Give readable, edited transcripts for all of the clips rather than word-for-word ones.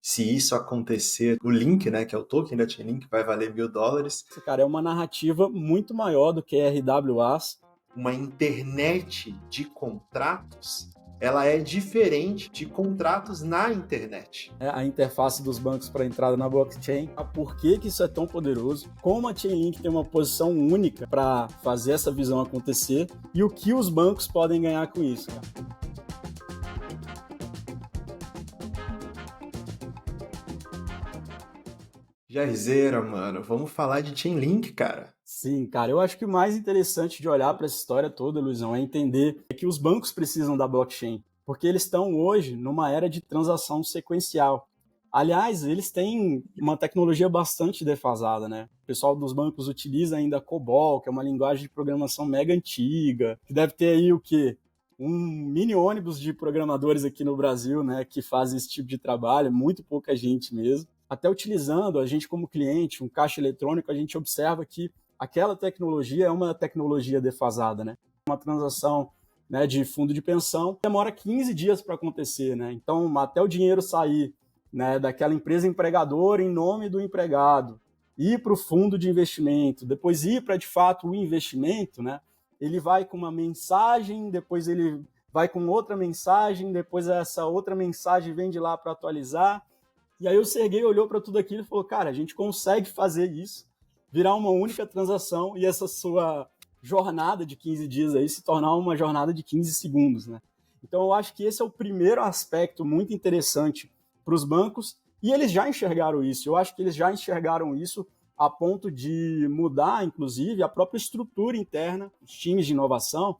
se isso acontecer, o Link, né, que é o token da Chainlink, vai valer $1.000. Cara, é uma narrativa muito maior do que RWAs. Uma internet de contratos, ela é diferente de contratos na internet. A interface dos bancos para entrada na blockchain. Por que isso é tão poderoso? Como a Chainlink tem uma posição única para fazer essa visão acontecer e o que os bancos podem ganhar com isso, cara? Jairzeira, mano, vamos falar de Chainlink, cara. Sim, cara, eu acho que o mais interessante de olhar para essa história toda, Luizão, é entender que os bancos precisam da blockchain, porque eles estão hoje numa era de transação sequencial. Aliás, eles têm uma tecnologia bastante defasada, né? O pessoal dos bancos utiliza ainda COBOL, que é uma linguagem de programação mega antiga, que deve ter aí o quê? Um mini ônibus de programadores aqui no Brasil, né, que fazem esse tipo de trabalho, muito pouca gente mesmo. Até utilizando, a gente como cliente, um caixa eletrônico, a gente observa que aquela tecnologia é uma tecnologia defasada, né? Uma transação, né, de fundo de pensão demora 15 dias para acontecer, né? Então, até o dinheiro sair, né, daquela empresa empregadora em nome do empregado, ir para o fundo de investimento, depois ir para, de fato, o investimento, né? Ele vai com uma mensagem, depois ele vai com outra mensagem, depois essa outra mensagem vem de lá para atualizar. E aí o Serguei olhou para tudo aquilo e falou, cara, a gente consegue fazer isso, virar uma única transação e essa sua jornada de 15 dias aí se tornar uma jornada de 15 segundos, né? Então eu acho que esse é o primeiro aspecto muito interessante para os bancos e eles já enxergaram isso. Eu acho que eles já enxergaram isso a ponto de mudar, inclusive, a própria estrutura interna, os times de inovação.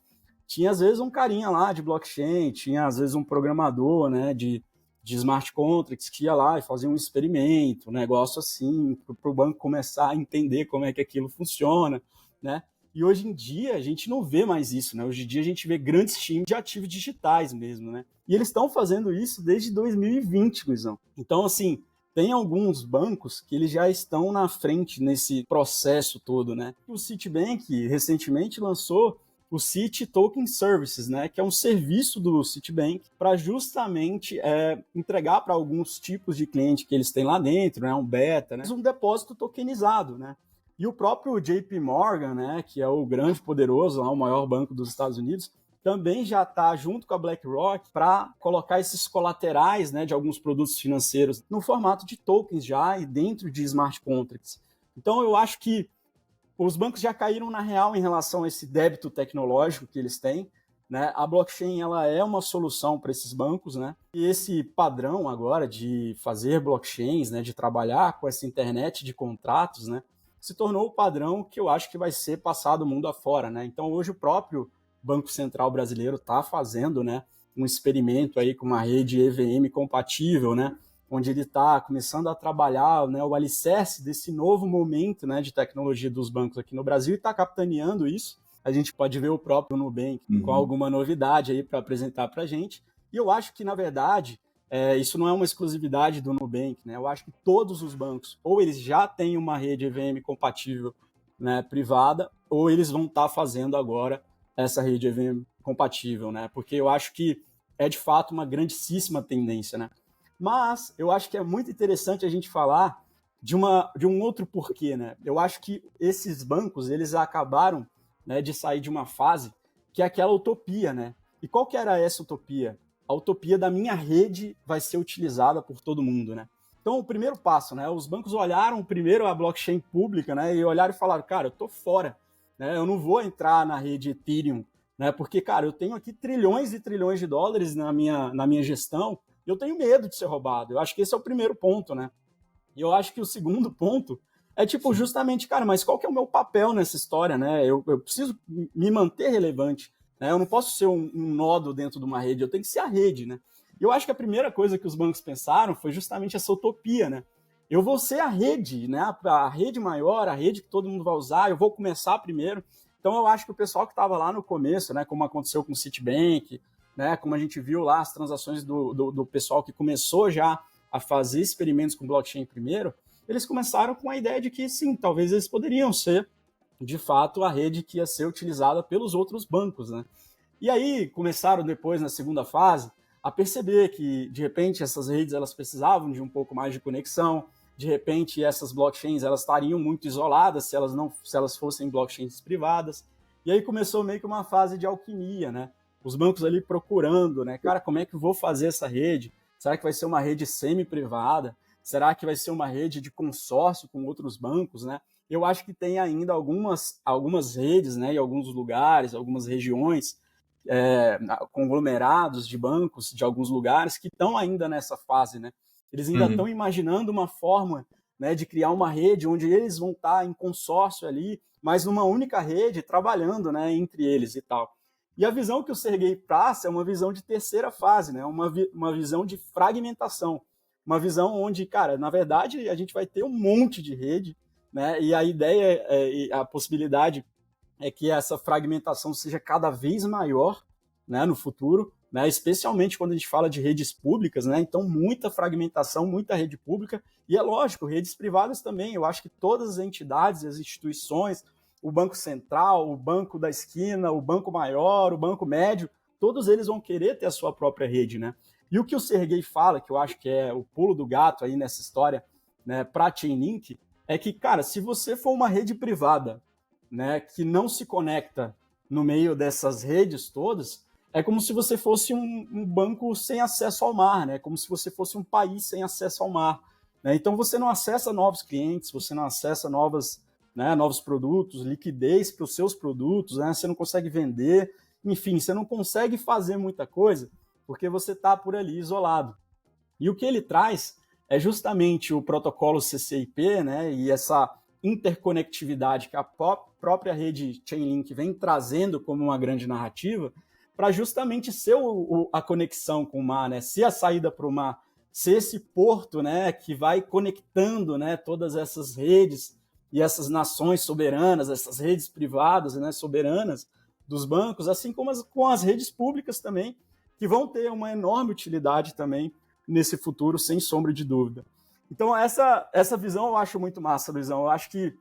Tinha, às vezes, um carinha lá de blockchain, tinha, às vezes, um programador, né, de smart contracts que ia lá e fazia um experimento, um negócio assim, para o banco começar a entender como é que aquilo funciona, né? E hoje em dia a gente não vê mais isso, né? Hoje em dia a gente vê grandes times de ativos digitais mesmo, né? E eles estão fazendo isso desde 2020, Luizão. Então, assim, tem alguns bancos que eles já estão na frente nesse processo todo, né? O Citibank recentemente lançou o Citi Token Services, né, que é um serviço do Citibank para justamente entregar para alguns tipos de cliente que eles têm lá dentro, né, um beta, né, um depósito tokenizado, né. E o próprio JP Morgan, né, que é o grande poderoso, o maior banco dos Estados Unidos, também já está junto com a BlackRock para colocar esses colaterais, né, de alguns produtos financeiros no formato de tokens já e dentro de smart contracts. Então eu acho que os bancos já caíram na real em relação a esse débito tecnológico que eles têm, né? A blockchain ela é uma solução para esses bancos, né? E esse padrão agora de fazer blockchains, né, de trabalhar com essa internet de contratos, né, se tornou o padrão que eu acho que vai ser passado mundo afora, né? Então hoje o próprio Banco Central brasileiro está fazendo, né, um experimento aí com uma rede EVM compatível, né? Onde ele está começando a trabalhar, né, o alicerce desse novo momento, né, de tecnologia dos bancos aqui no Brasil e está capitaneando isso. A gente pode ver o próprio Nubank com alguma novidade aí para apresentar para a gente. E eu acho que, na verdade, isso não é uma exclusividade do Nubank, né? Eu acho que todos os bancos, ou eles já têm uma rede EVM compatível, né, privada, ou eles vão estar fazendo agora essa rede EVM compatível, né? Porque eu acho que é, de fato, uma grandíssima tendência, né? Mas eu acho que é muito interessante a gente falar de um outro porquê, né? Eu acho que esses bancos, eles acabaram, né, de sair de uma fase que é aquela utopia, né? E qual que era essa utopia? A utopia da minha rede vai ser utilizada por todo mundo, né? Então, o primeiro passo, né? Os bancos olharam primeiro a blockchain pública, né? E olharam e falaram, cara, eu tô fora, né? Eu não vou entrar na rede Ethereum, né? Porque, cara, eu tenho aqui trilhões e trilhões de dólares na minha gestão. Eu tenho medo de ser roubado. Eu acho que esse é o primeiro ponto, né? E eu acho que o segundo ponto é, tipo, justamente, cara, mas qual que é o meu papel nessa história, né? Eu preciso me manter relevante, né? Eu não posso ser um nodo dentro de uma rede, eu tenho que ser a rede, né? E eu acho que a primeira coisa que os bancos pensaram foi justamente essa utopia, né? Eu vou ser a rede, né? A rede maior, a rede que todo mundo vai usar, eu vou começar primeiro. Então eu acho que o pessoal que estava lá no começo, né? Como aconteceu com o Citibank, né, como a gente viu lá as transações do pessoal que começou já a fazer experimentos com blockchain primeiro, eles começaram com a ideia de que sim, talvez eles poderiam ser, de fato, a rede que ia ser utilizada pelos outros bancos, né? E aí começaram depois, na segunda fase, a perceber que, de repente, essas redes elas precisavam de um pouco mais de conexão, de repente, essas blockchains elas estariam muito isoladas se elas fossem blockchains privadas. E aí começou meio que uma fase de alquimia, né? Os bancos ali procurando, né? Cara, como é que eu vou fazer essa rede? Será que vai ser uma rede semi-privada? Será que vai ser uma rede de consórcio com outros bancos, né? Eu acho que tem ainda algumas redes, né, em alguns lugares, algumas regiões, conglomerados de bancos de alguns lugares que estão ainda nessa fase, né? Eles ainda estão imaginando uma forma, né, de criar uma rede onde eles vão estar em consórcio ali, mas numa única rede, trabalhando, né, entre eles e tal. E a visão que o Sergei passa é uma visão de terceira fase, né, uma visão de fragmentação, uma visão onde, cara, na verdade, a gente vai ter um monte de rede, né, e a ideia, a possibilidade é que essa fragmentação seja cada vez maior, né, no futuro, né, especialmente quando a gente fala de redes públicas, né, então muita fragmentação, muita rede pública, e é lógico, redes privadas também, eu acho que todas as entidades, as instituições, o Banco Central, o Banco da Esquina, o Banco Maior, o Banco Médio, todos eles vão querer ter a sua própria rede, né, e o que o Sergei fala, que eu acho que é o pulo do gato aí nessa história, né, para a Chainlink, é que, cara, se você for uma rede privada, né, que não se conecta no meio dessas redes todas, é como se você fosse um banco sem acesso ao mar, né? Como se você fosse um país sem acesso ao mar. Né? Então você não acessa novos clientes, você não acessa novos produtos, liquidez para os seus produtos, né? Você não consegue vender, enfim, você não consegue fazer muita coisa porque você está por ali isolado. E o que ele traz é justamente o protocolo CCIP, né? E essa interconectividade que a própria rede Chainlink vem trazendo como uma grande narrativa para justamente ser a conexão com o mar, né? Ser a saída para o mar, ser esse porto, né, que vai conectando, né, todas essas redes e essas nações soberanas, essas redes privadas, né, soberanas dos bancos, assim como com as redes públicas também, que vão ter uma enorme utilidade também nesse futuro, sem sombra de dúvida. Então, essa visão eu acho muito massa, Luizão. Eu acho que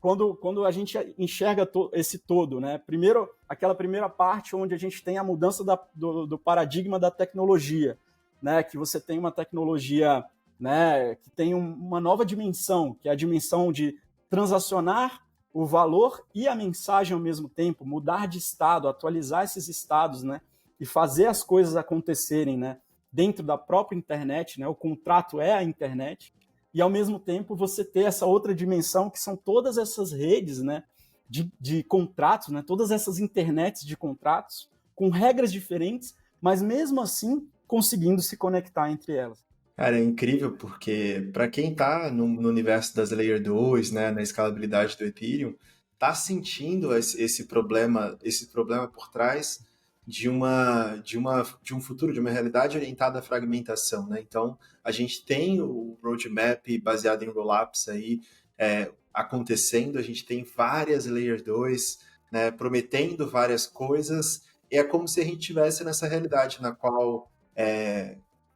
quando a gente enxerga esse todo, né? Primeiro, aquela primeira parte onde a gente tem a mudança do paradigma da tecnologia, né? Que você tem uma tecnologia, né, que tem uma nova dimensão, que é a dimensão de transacionar o valor e a mensagem ao mesmo tempo, mudar de estado, atualizar esses estados, né? E fazer as coisas acontecerem, né? Dentro da própria internet, né? O contrato é a internet, e ao mesmo tempo você ter essa outra dimensão que são todas essas redes, né, de contratos, né, todas essas internets de contratos com regras diferentes, mas mesmo assim conseguindo se conectar entre elas. Cara, é incrível porque para quem está no universo das Layer 2, né, na escalabilidade do Ethereum, tá sentindo esse problema por trás de um futuro, de uma realidade orientada à fragmentação, né? Então, a gente tem o roadmap baseado em rollups aí acontecendo, a gente tem várias Layer 2, né, prometendo várias coisas, e é como se a gente estivesse nessa realidade na qual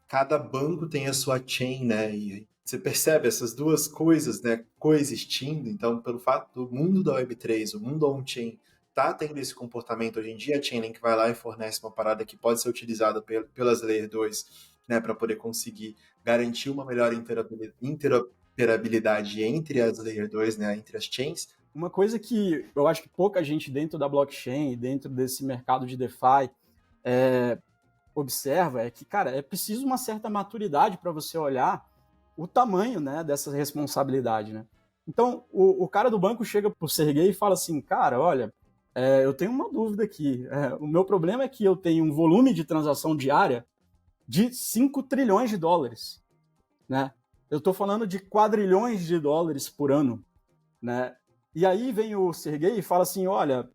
cada banco tem a sua chain, né? E você percebe essas duas coisas, né, coexistindo. Então, pelo fato do mundo da Web3, o mundo on-chain, tá tendo esse comportamento hoje em dia, a Chainlink vai lá e fornece uma parada que pode ser utilizada pelas Layer 2, né, para poder conseguir garantir uma melhor interoperabilidade entre as Layer 2, né, entre as chains. Uma coisa que eu acho que pouca gente dentro da blockchain, dentro desse mercado de DeFi, observa é que, cara, é preciso uma certa maturidade para você olhar o tamanho, né, dessa responsabilidade, né? Então, o cara do banco chega pro Sergei e fala assim, cara, olha, eu tenho uma dúvida aqui. O meu problema é que eu tenho um volume de transação diária de 5 trilhões de dólares, né? Eu estou falando de quadrilhões de dólares por ano, né? E aí vem o Sergei e fala assim, olha,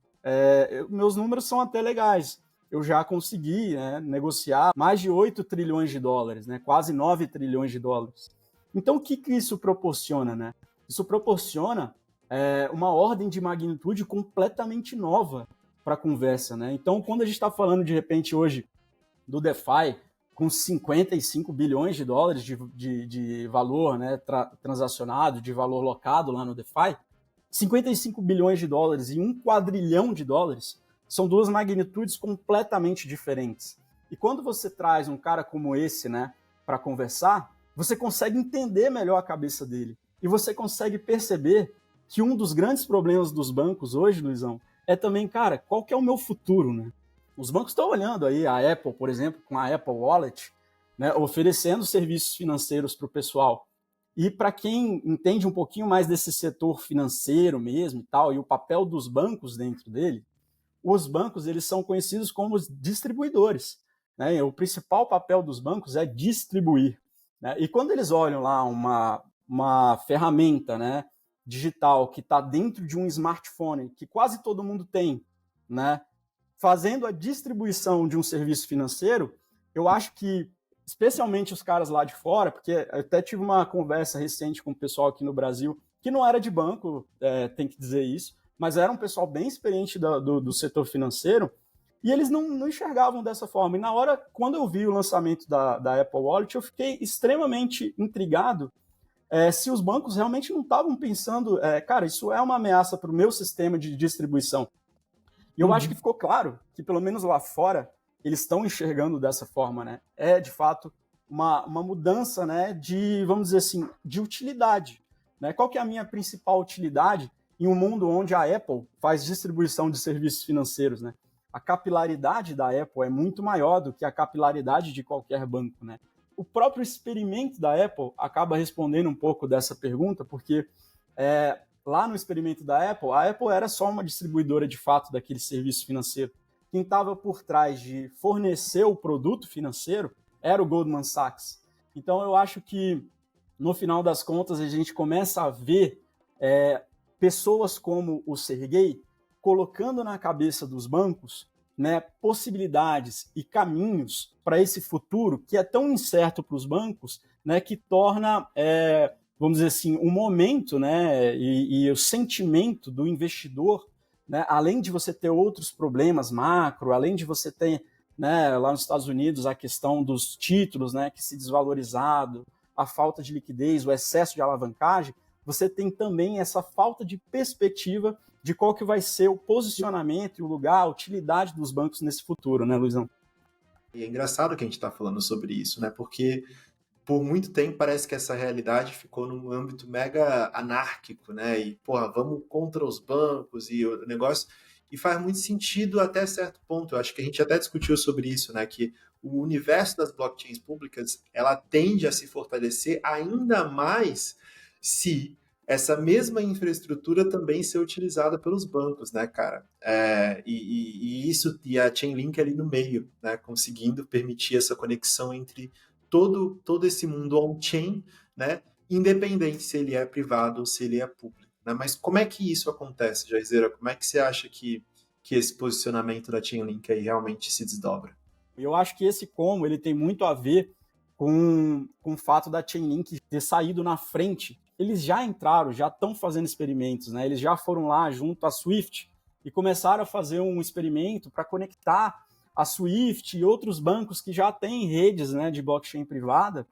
meus números são até legais. Eu já consegui, né, negociar mais de 8 trilhões de dólares, né, quase 9 trilhões de dólares. Então, o que isso proporciona? Né? Isso proporciona uma ordem de magnitude completamente nova para a conversa. Né? Então, quando a gente está falando, de repente, hoje, do DeFi, com 55 bilhões de dólares de valor, né, transacionado, de valor locado lá no DeFi, 55 bilhões de dólares e 1 quadrilhão de dólares são duas magnitudes completamente diferentes. E quando você traz um cara como esse, né, para conversar, você consegue entender melhor a cabeça dele. E você consegue perceber que um dos grandes problemas dos bancos hoje, Luizão, é também, cara, qual que é o meu futuro, né? Os bancos estão olhando aí a Apple, por exemplo, com a Apple Wallet, né, oferecendo serviços financeiros para o pessoal. E para quem entende um pouquinho mais desse setor financeiro mesmo e tal, e o papel dos bancos dentro dele, os bancos eles são conhecidos como os distribuidores, né? O principal papel dos bancos é distribuir, né? E quando eles olham lá uma ferramenta, né, digital que está dentro de um smartphone, que quase todo mundo tem, né, fazendo a distribuição de um serviço financeiro, eu acho que, especialmente os caras lá de fora, porque eu até tive uma conversa recente com o pessoal aqui no Brasil, que não era de banco, tem que dizer isso, mas era um pessoal bem experiente do setor financeiro, e eles não enxergavam dessa forma. E na hora, quando eu vi o lançamento da Apple Wallet, eu fiquei extremamente intrigado se os bancos realmente não estavam pensando, cara, isso é uma ameaça para o meu sistema de distribuição. E eu acho que ficou claro que, pelo menos lá fora, eles estão enxergando dessa forma, né? É, de fato, uma mudança, né, de, vamos dizer assim, de utilidade. Né? Qual que é a minha principal utilidade em um mundo onde a Apple faz distribuição de serviços financeiros, né? A capilaridade da Apple é muito maior do que a capilaridade de qualquer banco, né? O próprio experimento da Apple acaba respondendo um pouco dessa pergunta, porque lá no experimento da Apple, a Apple era só uma distribuidora de fato daquele serviço financeiro. Quem estava por trás de fornecer o produto financeiro era o Goldman Sachs. Então eu acho que, no final das contas, a gente começa a ver pessoas como o Sergey colocando na cabeça dos bancos, né, possibilidades e caminhos para esse futuro que é tão incerto para os bancos, né, que torna, vamos dizer assim, o momento, né, e o sentimento do investidor, né, além de você ter outros problemas macro, além de você ter, né, lá nos Estados Unidos a questão dos títulos, né, que se desvalorizado, a falta de liquidez, o excesso de alavancagem, você tem também essa falta de perspectiva de qual que vai ser o posicionamento e o lugar, a utilidade dos bancos nesse futuro, né, Luizão? E é engraçado que a gente está falando sobre isso, né? Porque por muito tempo parece que essa realidade ficou num âmbito mega anárquico, né? E, porra, vamos contra os bancos e o negócio. E faz muito sentido até certo ponto. Eu acho que a gente até discutiu sobre isso, né? Que o universo das blockchains públicas, ela tende a se fortalecer ainda mais se essa mesma infraestrutura também ser utilizada pelos bancos, né, cara? E a Chainlink ali no meio, né? Conseguindo permitir essa conexão entre todo esse mundo on-chain, né, independente se ele é privado ou se ele é público. Né? Mas como é que isso acontece, Jairzeira? Como é que você acha que esse posicionamento da Chainlink aí realmente se desdobra? Eu acho que esse como ele tem muito a ver com o fato da Chainlink ter saído na frente. Eles já entraram, já estão fazendo experimentos, né? Eles já foram lá junto à Swift e começaram a fazer um experimento para conectar a Swift e outros bancos que já têm redes, né, de blockchain privada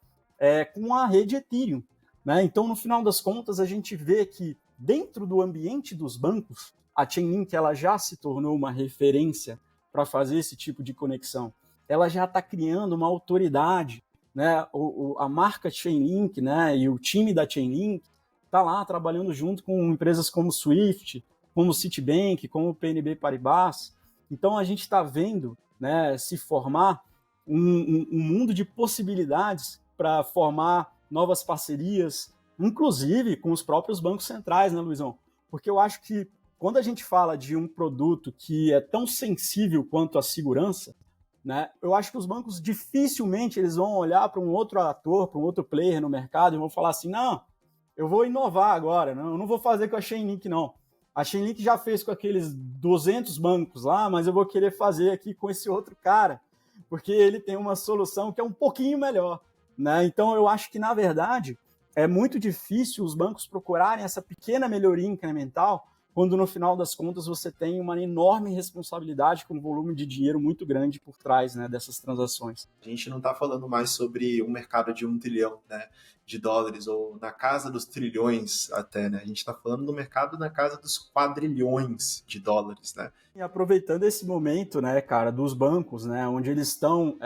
com a rede Ethereum. Né? Então, no final das contas, a gente vê que dentro do ambiente dos bancos, a Chainlink ela já se tornou uma referência para fazer esse tipo de conexão. Ela já está criando uma autoridade, né? A marca Chainlink, né, e o time da Chainlink está lá trabalhando junto com empresas como Swift, como Citibank, como PNB Paribas. Então, a gente está vendo, né, se formar um mundo de possibilidades para formar novas parcerias, inclusive com os próprios bancos centrais, né, Luizão? Porque eu acho que quando a gente fala de um produto que é tão sensível quanto a segurança, né, eu acho que os bancos dificilmente eles vão olhar para um outro ator, para um outro player no mercado e vão falar assim, não, eu vou inovar agora, não, eu não vou fazer com a Chainlink, não. A Chainlink já fez com aqueles 200 bancos lá, mas eu vou querer fazer aqui com esse outro cara, porque ele tem uma solução que é um pouquinho melhor. Né? Então, eu acho que, na verdade, é muito difícil os bancos procurarem essa pequena melhoria incremental quando no final das contas você tem uma enorme responsabilidade com um volume de dinheiro muito grande por trás, né, dessas transações. A gente não está falando mais sobre um mercado de 1 trilhão, né, de dólares, ou na casa dos trilhões até, né? A gente está falando do mercado na casa dos quadrilhões de dólares, né? E aproveitando esse momento, né, cara, dos bancos, né, onde eles estão...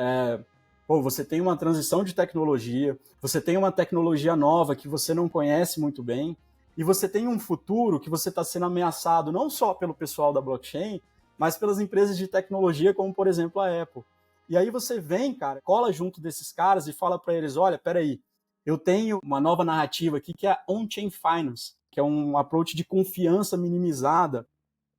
você tem uma transição de tecnologia, você tem uma tecnologia nova que você não conhece muito bem, e você tem um futuro que você está sendo ameaçado não só pelo pessoal da blockchain, mas pelas empresas de tecnologia, como, por exemplo, a Apple. E aí você vem, cara, cola junto desses caras e fala para eles, olha, peraí, eu tenho uma nova narrativa aqui que é a On-Chain Finance, que é um approach de confiança minimizada,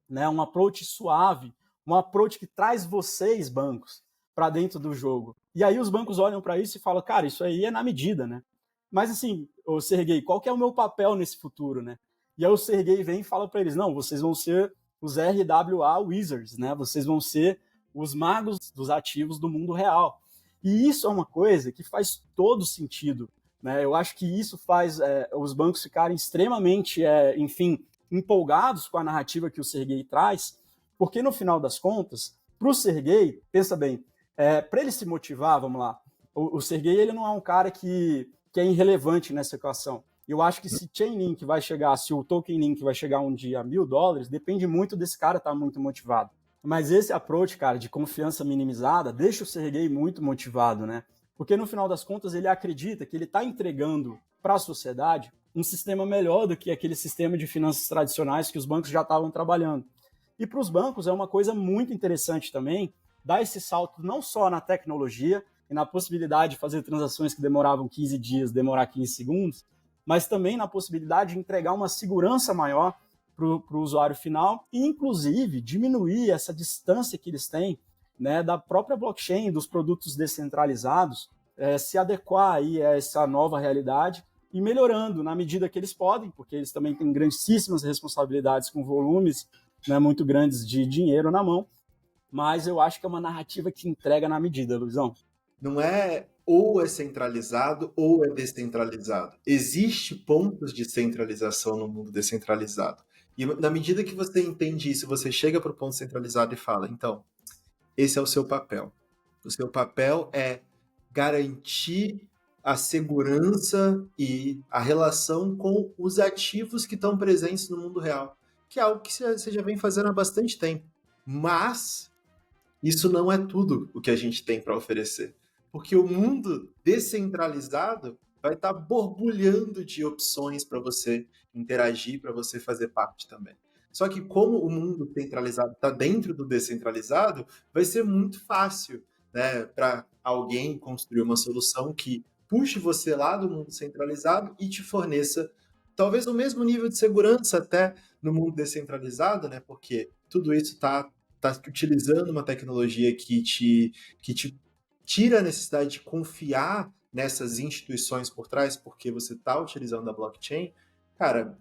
né, um approach suave, um approach que traz vocês, bancos, para dentro do jogo. E aí os bancos olham para isso e falam, cara, isso aí é na medida, né? Mas assim, o Sergey, qual que é o meu papel nesse futuro, né? E aí o Sergey vem e fala para eles, não, vocês vão ser os RWA Wizards, né? Vocês vão ser os magos dos ativos do mundo real. E isso é uma coisa que faz todo sentido, né? Eu acho que isso faz os bancos ficarem extremamente, empolgados com a narrativa que o Sergey traz, porque no final das contas, para o Sergey, pensa bem, para ele se motivar, vamos lá, o Sergey ele não é um cara que é irrelevante nessa equação. Eu acho que se Chainlink vai chegar, se o Token Link vai chegar um dia a $1.000, depende muito desse cara estar muito motivado. Mas esse approach, cara, de confiança minimizada, deixa o Sergey muito motivado, né? Porque no final das contas ele acredita que ele está entregando para a sociedade um sistema melhor do que aquele sistema de finanças tradicionais que os bancos já estavam trabalhando. E para os bancos é uma coisa muito interessante também dar esse salto não só na tecnologia e na possibilidade de fazer transações que demoravam 15 dias, demorar 15 segundos, mas também na possibilidade de entregar uma segurança maior para o usuário final e, inclusive, diminuir essa distância que eles têm, né, da própria blockchain, dos produtos descentralizados, se adequar aí a essa nova realidade e melhorando na medida que eles podem, porque eles também têm grandíssimas responsabilidades com volumes, né, muito grandes de dinheiro na mão, mas eu acho que é uma narrativa que entrega na medida, Luizão. Não é ou é centralizado ou é descentralizado. Existe pontos de centralização no mundo descentralizado. E na medida que você entende isso, você chega para o ponto centralizado e fala, então, esse é o seu papel. O seu papel é garantir a segurança e a relação com os ativos que estão presentes no mundo real, que é algo que você já vem fazendo há bastante tempo. Mas isso não é tudo o que a gente tem para oferecer. Porque o mundo descentralizado vai estar borbulhando de opções para você interagir, para você fazer parte também. Só que como o mundo centralizado está dentro do descentralizado, vai ser muito fácil, né, para alguém construir uma solução que puxe você lá do mundo centralizado e te forneça talvez o mesmo nível de segurança até no mundo descentralizado, né? Porque tudo isso está utilizando uma tecnologia que te tira a necessidade de confiar nessas instituições por trás, porque você está utilizando a blockchain. Cara,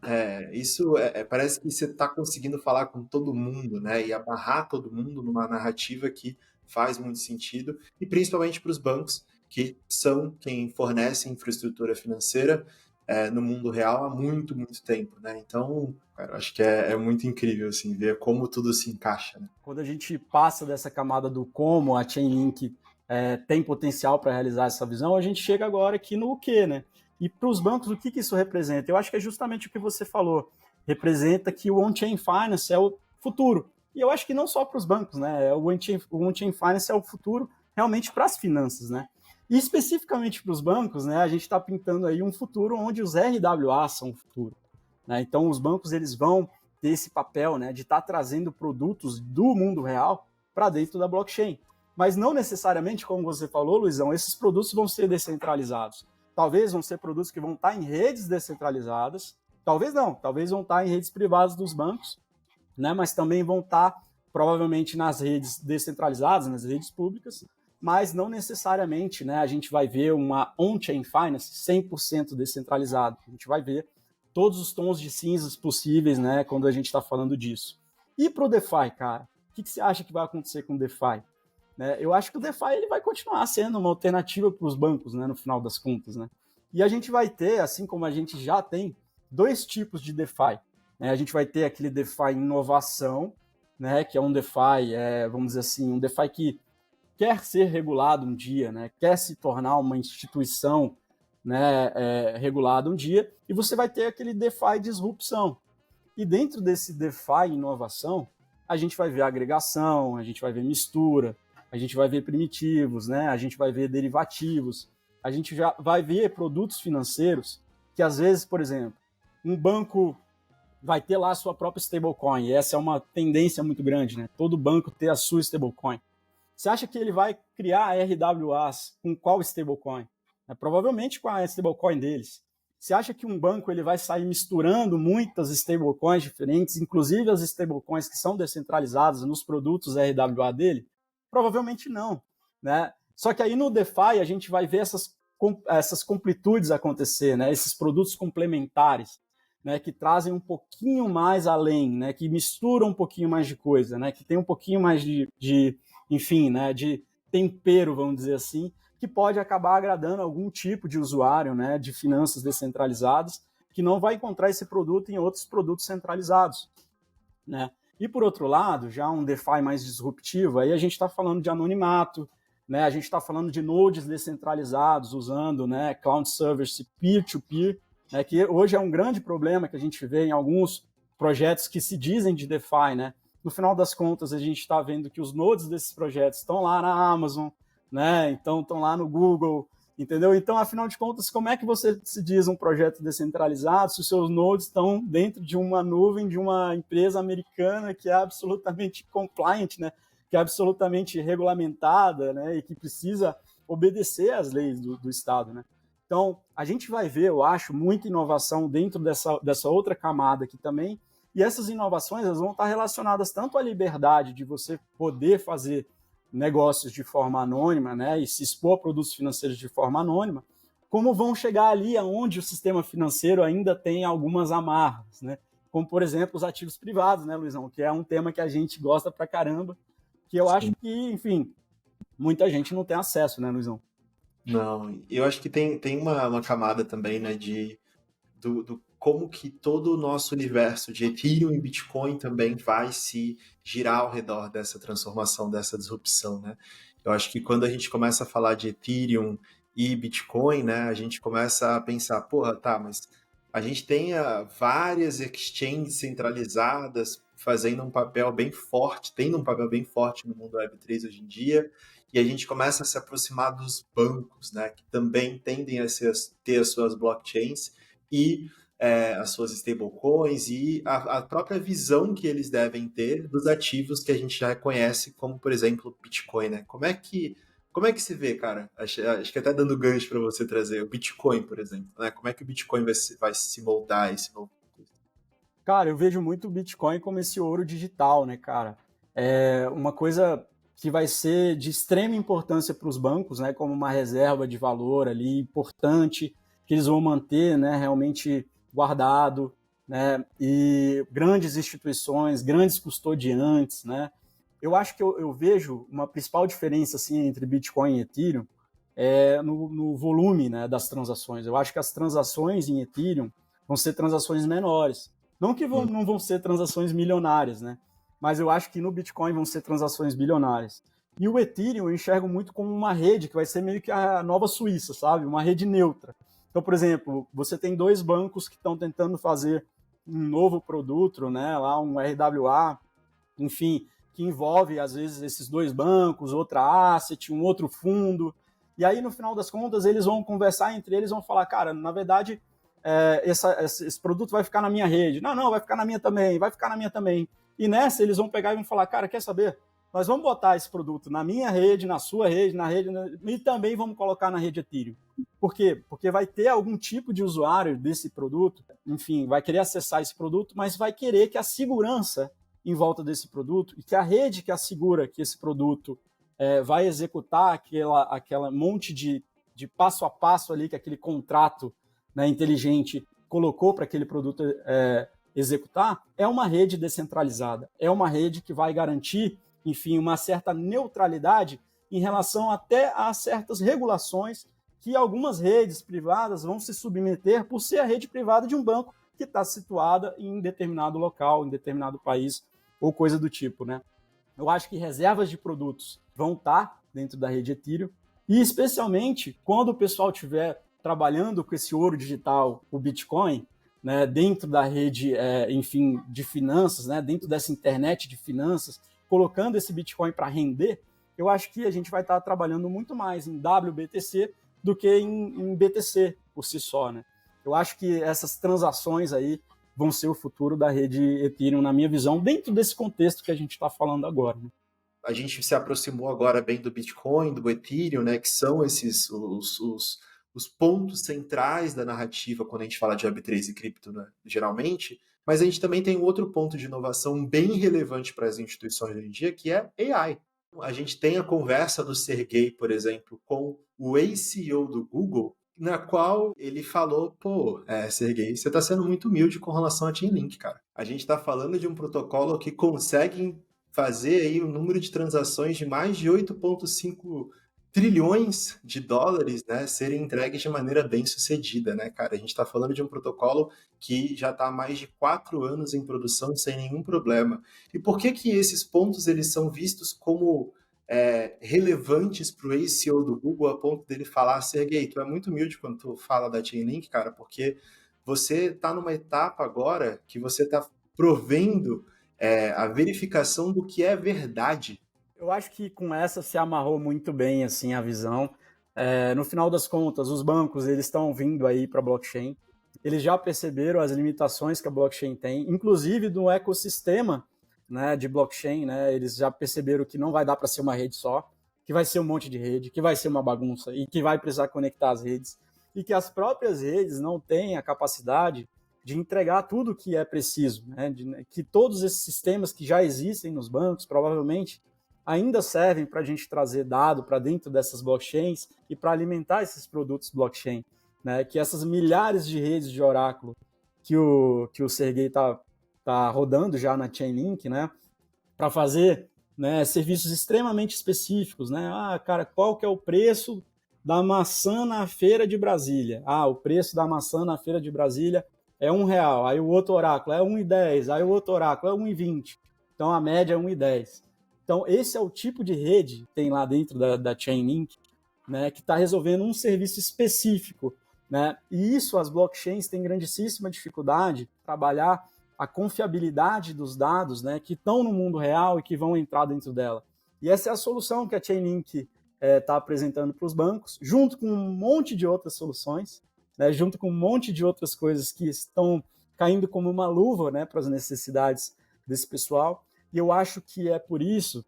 parece que você está conseguindo falar com todo mundo, né? E amarrar todo mundo numa narrativa que faz muito sentido, e principalmente para os bancos, que são quem fornece infraestrutura financeira no mundo real há muito, muito tempo, né? Então, cara, acho que é muito incrível, assim, ver como tudo se encaixa, né? Quando a gente passa dessa camada do como a Chainlink tem potencial para realizar essa visão, a gente chega agora aqui no o quê, né? E para os bancos, o que isso representa? Eu acho que é justamente o que você falou. Representa que o On-Chain Finance é o futuro. E eu acho que não só para os bancos, né? O On-Chain Finance é o futuro realmente para as finanças, né? E especificamente para os bancos, né? A gente está pintando aí um futuro onde os RWA são o futuro, né? Então, os bancos eles vão ter esse papel, né, de estar trazendo produtos do mundo real para dentro da blockchain. Mas não necessariamente, como você falou, Luizão, esses produtos vão ser descentralizados. Talvez vão ser produtos que vão estar em redes descentralizadas, talvez não, talvez vão estar em redes privadas dos bancos, né, mas também vão estar provavelmente nas redes descentralizadas, nas redes públicas, mas não necessariamente, né, a gente vai ver uma on-chain finance 100% descentralizada. A gente vai ver todos os tons de cinzas possíveis, né, quando a gente está falando disso. E para o DeFi, cara, o que você acha que vai acontecer com o DeFi? Né, eu acho que o DeFi ele vai continuar sendo uma alternativa para os bancos, né, no final das contas, né? E a gente vai ter, assim como a gente já tem, dois tipos de DeFi. né? A gente vai ter aquele DeFi inovação, né? Que é um DeFi, vamos dizer assim, um DeFi que quer ser regulado um dia, né? Quer se tornar uma instituição, né, regulada um dia, e você vai ter aquele DeFi disrupção. E dentro desse DeFi inovação, a gente vai ver agregação, a gente vai ver mistura, a gente vai ver primitivos, né? A gente vai ver derivativos, a gente já vai ver produtos financeiros que, às vezes, por exemplo, um banco vai ter lá a sua própria stablecoin, e essa é uma tendência muito grande, né? Todo banco ter a sua stablecoin. Você acha que ele vai criar RWAs com qual stablecoin? Provavelmente com a stablecoin deles. Você acha que um banco ele vai sair misturando muitas stablecoins diferentes, inclusive as stablecoins que são descentralizadas nos produtos RWA dele? Provavelmente não, né? Só que aí no DeFi a gente vai ver essas completudes acontecer, né? Esses produtos complementares, né? Que trazem um pouquinho mais além, né? Que misturam um pouquinho mais de coisa, né? Que tem um pouquinho mais enfim, né? De tempero, vamos dizer assim, que pode acabar agradando algum tipo de usuário, né, de finanças descentralizadas, que não vai encontrar esse produto em outros produtos centralizados, né? E por outro lado, já um DeFi mais disruptivo, aí a gente está falando de anonimato, né? A gente está falando de nodes descentralizados usando, né, cloud service peer-to-peer, né, que hoje é um grande problema que a gente vê em alguns projetos que se dizem de DeFi, né? No final das contas, a gente está vendo que os nodes desses projetos estão lá na Amazon, né? Então estão lá no Google, entendeu? Então, afinal de contas, como é que você se diz um projeto descentralizado se os seus nodes estão dentro de uma nuvem de uma empresa americana que é absolutamente compliant, né? Que é absolutamente regulamentada, né? E que precisa obedecer às leis do Estado, né? Então, a gente vai ver, eu acho, muita inovação dentro dessa outra camada aqui também, e essas inovações elas vão estar relacionadas tanto à liberdade de você poder fazer negócios de forma anônima, né, e se expor a produtos financeiros de forma anônima, como vão chegar ali aonde o sistema financeiro ainda tem algumas amarras, né, como, por exemplo, os ativos privados, né, Luizão, que é um tema que a gente gosta pra caramba, que eu acho que, enfim, muita gente não tem acesso, né, Luizão? Não, eu acho que tem uma camada também, né, do como que todo o nosso universo de Ethereum e Bitcoin também vai se girar ao redor dessa transformação, dessa disrupção, né? Eu acho que quando a gente começa a falar de Ethereum e Bitcoin, né, a gente começa a pensar, porra, tá, mas a gente tem várias exchanges centralizadas fazendo um papel bem forte, tendo um papel bem forte no mundo Web3 hoje em dia, e a gente começa a se aproximar dos bancos, né, que também tendem a ter as suas blockchains e as suas stablecoins e a própria visão que eles devem ter dos ativos que a gente já conhece, como, por exemplo, Bitcoin, né? Como é que se vê, cara? Acho que até dando gancho para você trazer o Bitcoin, por exemplo, né? Como é que o Bitcoin vai se moldar esse novo? Cara, eu vejo muito o Bitcoin como esse ouro digital, né, cara? É uma coisa que vai ser de extrema importância para os bancos, né, como uma reserva de valor ali importante, que eles vão manter, né, realmente guardado, né, e grandes instituições, grandes custodiantes, né. Eu acho que eu vejo uma principal diferença assim entre Bitcoin e Ethereum no volume, né, das transações. Eu acho que as transações em Ethereum vão ser transações menores. Não que não vão ser transações milionárias, né? Mas eu acho que no Bitcoin vão ser transações bilionárias. E o Ethereum eu enxergo muito como uma rede que vai ser meio que a nova Suíça, sabe? Uma rede neutra. Então, por exemplo, você tem dois bancos que estão tentando fazer um novo produto, né? Lá um RWA, enfim, que envolve às vezes esses dois bancos, outra asset, um outro fundo. E aí, no final das contas, eles vão conversar entre eles, vão falar, cara, na verdade, esse produto vai ficar na minha rede. Não, vai ficar na minha também, vai ficar na minha também. E nessa eles vão pegar e vão falar, cara, quer saber? Nós vamos botar esse produto na minha rede, na sua rede, e também vamos colocar na rede Ethereum. Por quê? Porque vai ter algum tipo de usuário desse produto, enfim, vai querer acessar esse produto, mas vai querer que a segurança em volta desse produto e que a rede que assegura que esse produto vai executar aquela monte de passo a passo ali, que aquele contrato, né, inteligente colocou para aquele produto executar, é uma rede descentralizada, é uma rede que vai garantir, enfim, uma certa neutralidade em relação até a certas regulações que algumas redes privadas vão se submeter por ser a rede privada de um banco que está situada em determinado local, em determinado país, ou coisa do tipo, né? Eu acho que reservas de produtos vão estar dentro da rede Ethereum, e especialmente quando o pessoal estiver trabalhando com esse ouro digital, o Bitcoin, né, dentro da rede, enfim, de finanças, né, dentro dessa internet de finanças, colocando esse Bitcoin para render, eu acho que a gente vai estar trabalhando muito mais em WBTC do que em BTC por si só, né? Eu acho que essas transações aí vão ser o futuro da rede Ethereum, na minha visão, dentro desse contexto que a gente está falando agora, né? A gente se aproximou agora bem do Bitcoin, do Ethereum, né, que são esses os pontos centrais da narrativa quando a gente fala de Web3 e cripto, né, geralmente, mas a gente também tem um outro ponto de inovação bem relevante para as instituições hoje em dia, que é AI. A gente tem a conversa do Sergey, por exemplo, com o ex-CEO do Google, na qual ele falou, pô, Sergey, você está sendo muito humilde com relação a Chainlink, cara. A gente está falando de um protocolo que consegue fazer aí um número de transações de mais de 8,5 trilhões de dólares, né, serem entregues de maneira bem sucedida, né, cara? A gente está falando de um protocolo que já está há mais de 4 anos em produção sem nenhum problema. E por que que esses pontos eles são vistos como relevantes para o ex-CEO do Google a ponto dele falar, Sergey, tu é muito humilde quando tu fala da Chainlink, cara, porque você está numa etapa agora que você está provendo a verificação do que é verdade. Eu acho que com essa se amarrou muito bem assim a visão. No final das contas, os bancos eles estão vindo aí para a blockchain. Eles já perceberam as limitações que a blockchain tem, inclusive do ecossistema, né, de blockchain. Né, eles já perceberam que não vai dar para ser uma rede só, que vai ser um monte de rede, que vai ser uma bagunça e que vai precisar conectar as redes. E que as próprias redes não têm a capacidade de entregar tudo o que é preciso. Né, que todos esses sistemas que já existem nos bancos, provavelmente, ainda servem para a gente trazer dado para dentro dessas blockchains e para alimentar esses produtos blockchain. Né? Que essas milhares de redes de oráculo que o Sergey tá rodando já na Chainlink, né? Para fazer, né, serviços extremamente específicos. Né? Ah, cara, qual que é o preço da maçã na feira de Brasília? Ah, o preço da maçã na feira de Brasília é R$1. Aí o outro oráculo é 1,10. Aí o outro oráculo é 1,20. Então a média é 1,10. Então, esse é o tipo de rede que tem lá dentro da Chainlink, né, que está resolvendo um serviço específico. Né? E isso, as blockchains têm grandíssima dificuldade de trabalhar a confiabilidade dos dados, né, que estão no mundo real e que vão entrar dentro dela. E essa é a solução que a Chainlink está apresentando para os bancos, junto com um monte de outras soluções, né, junto com um monte de outras coisas que estão caindo como uma luva, né, para as necessidades desse pessoal. E eu acho que é por isso,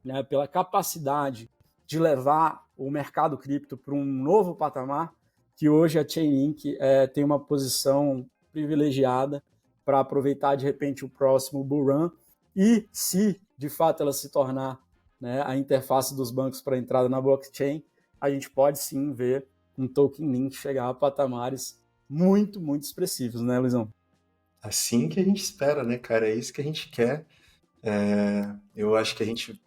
né, pela capacidade de levar o mercado cripto para um novo patamar, que hoje a Chainlink tem uma posição privilegiada para aproveitar, de repente, o próximo bull run e, se de fato ela se tornar, né, a interface dos bancos para a entrada na blockchain, a gente pode sim ver um token link chegar a patamares muito, muito expressivos, né, Luizão? Assim que a gente espera, né, cara? É isso que a gente quer. Eu acho que a gente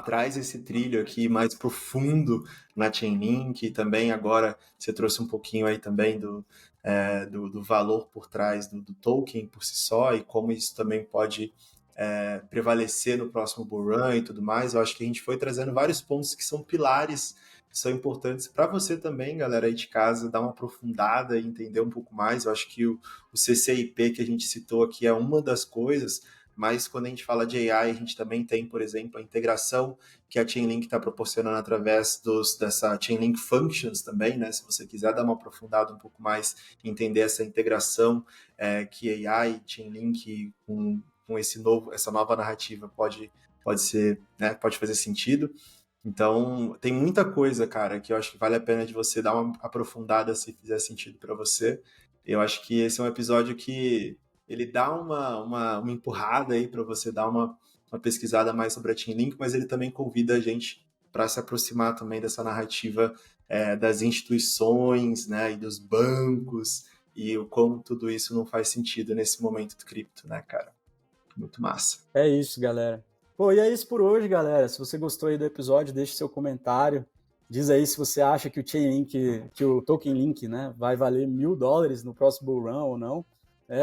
traz esse trilho aqui mais profundo na Chainlink, e também agora você trouxe um pouquinho aí também do valor por trás do token por si só e como isso também pode prevalecer no próximo bull run e tudo mais. Eu acho que a gente foi trazendo vários pontos que são pilares, que são importantes para você também, galera aí de casa, dar uma aprofundada e entender um pouco mais. Eu acho que o CCIP que a gente citou aqui é uma das coisas, mas quando a gente fala de AI, a gente também tem, por exemplo, a integração que a Chainlink está proporcionando através dessa Chainlink Functions também, né? Se você quiser dar uma aprofundada um pouco mais, entender essa integração que AI, Chainlink com essa nova narrativa pode ser, né? Pode fazer sentido. Então, tem muita coisa, cara, que eu acho que vale a pena de você dar uma aprofundada se fizer sentido para você. Eu acho que esse é um episódio que ele dá uma empurrada aí para você dar uma pesquisada mais sobre a Chainlink, mas ele também convida a gente para se aproximar também dessa narrativa das instituições, né, e dos bancos, e o como tudo isso não faz sentido nesse momento do cripto, né, cara? Muito massa. É isso, galera. Pô, e é isso por hoje, galera. Se você gostou aí do episódio, deixe seu comentário. Diz aí se você acha que o Chainlink, que o Token Link, né, vai valer $1.000 no próximo bull run ou não.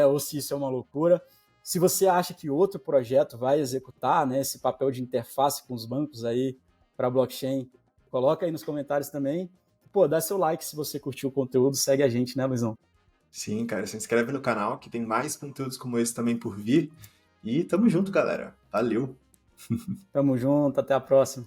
ou se isso é uma loucura. Se você acha que outro projeto vai executar, né, esse papel de interface com os bancos aí para blockchain, coloca aí nos comentários também. Pô, dá seu like se você curtiu o conteúdo, segue a gente, né, Luizão? Sim, cara, se inscreve no canal que tem mais conteúdos como esse também por vir. E tamo junto, galera. Valeu! Tamo junto, até a próxima.